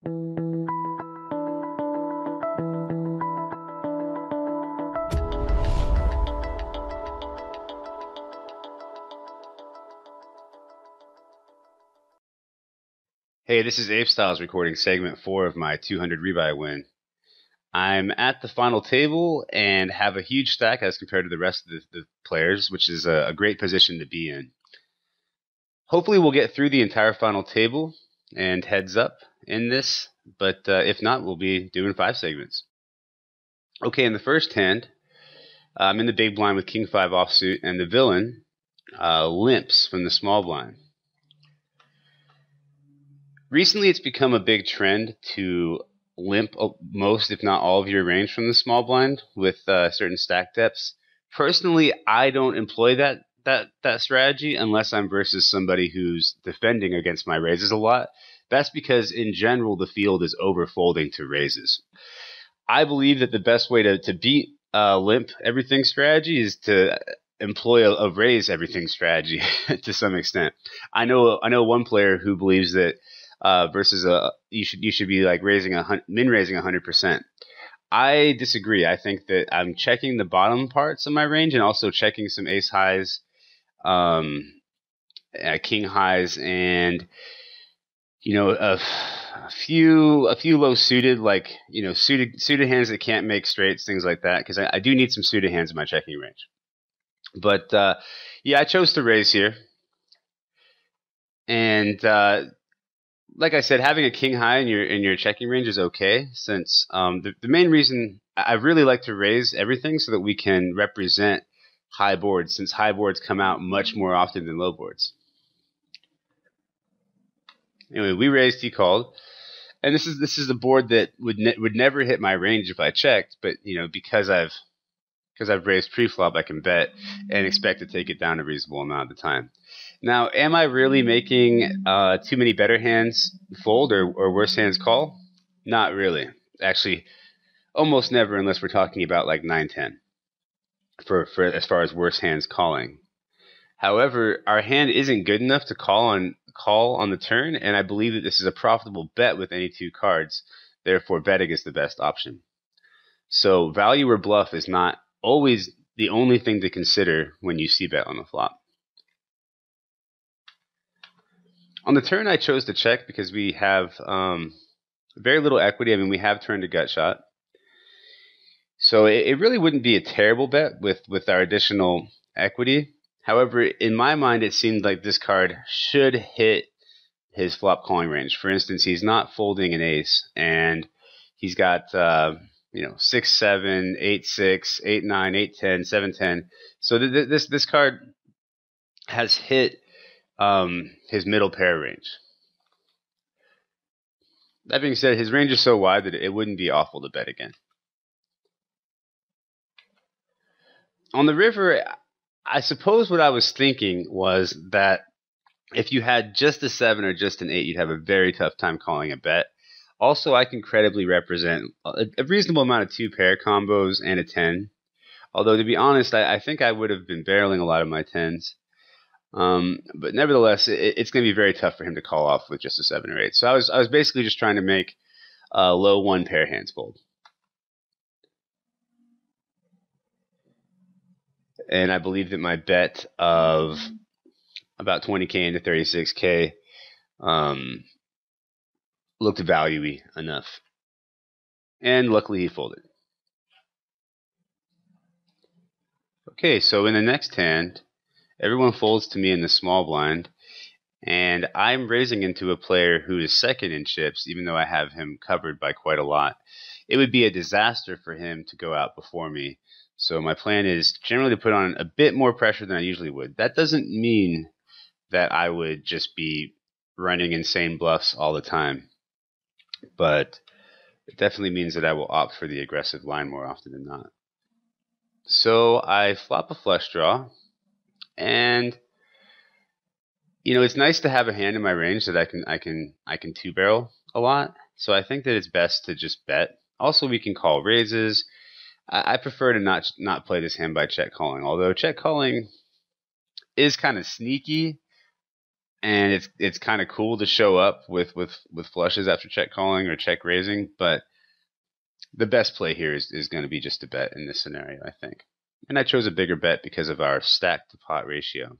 Hey, this is Apestyles recording segment 4 of my 200 rebuy win. I'm at the final table and have a huge stack as compared to the rest of the players, which is a great position to be in. Hopefully we'll get through the entire final table and heads up in this, but if not, we'll be doing 5 segments. Okay, in the first hand, I'm in the big blind with King 5 offsuit, and the villain limps from the small blind. Recently, it's become a big trend to limp most, if not all, of your range from the small blind with certain stack depths. Personally, I don't employ that strategy unless I'm versus somebody who's defending against my raises a lot. That's because, in general, the field is overfolding to raises. I believe that the best way to beat limp everything strategy is to employ a raise everything strategy to some extent. I know one player who believes that versus you should be like min raising 100%. I disagree. I think that I'm checking the bottom parts of my range and also checking some ace highs, king highs, and a few low suited, like suited hands that can't make straights, things like that, because I do need some suited hands in my checking range. But yeah, I chose to raise here, and like I said, having a king high in your checking range is okay, since the main reason I really like to raise everything so that we can represent high boards, since high boards come out much more often than low boards. Anyway, we raised, he called, and this is a board that would never hit my range if I checked, but because I've raised pre-flop, I can bet and expect to take it down a reasonable amount of the time. Now, am I really making too many better hands fold or worse hands call? Not really. Actually, almost never, unless we're talking about like 9-10 for as far as worse hands calling. However, our hand isn't good enough to call on the turn, and I believe that this is a profitable bet with any 2 cards. Therefore, betting is the best option. So value or bluff is not always the only thing to consider when you c-bet on the flop. On the turn, I chose to check because we have very little equity. I mean, we have turned a gut shot. So it really wouldn't be a terrible bet with our additional equity. However, in my mind, it seemed like this card should hit his flop calling range. For instance, he's not folding an ace, and he's got 6-7, 8-6, 8-9, 8-10, 7-10. So this card has hit his middle pair range. That being said, his range is so wide that it wouldn't be awful to bet again. On the river, I suppose what I was thinking was that if you had just a 7 or just an 8, you'd have a very tough time calling a bet. Also, I can credibly represent a reasonable amount of 2-pair combos and a 10. Although, to be honest, I think I would have been barreling a lot of my 10s. But nevertheless, it's going to be very tough for him to call off with just a 7 or 8. So I was basically just trying to make low 1-pair hands fold. And I believe that my bet of about 20K into 36K looked value-y enough. And luckily he folded. Okay, so in the next hand, everyone folds to me in the small blind, and I'm raising into a player who is second in chips, even though I have him covered by quite a lot. It would be a disaster for him to go out before me. So my plan is generally to put on a bit more pressure than I usually would. That doesn't mean that I would just be running insane bluffs all the time, but it definitely means that I will opt for the aggressive line more often than not. So I flop a flush draw, and it's nice to have a hand in my range that I can 2-barrel a lot. So I think that it's best to just bet. Also, we can call raises. I prefer to not play this hand by check calling, although check calling is kind of sneaky. and it's kind of cool to show up with flushes after check calling or check raising, but the best play here is going to be just a bet in this scenario, I think. And I chose a bigger bet because of our stack to pot ratio.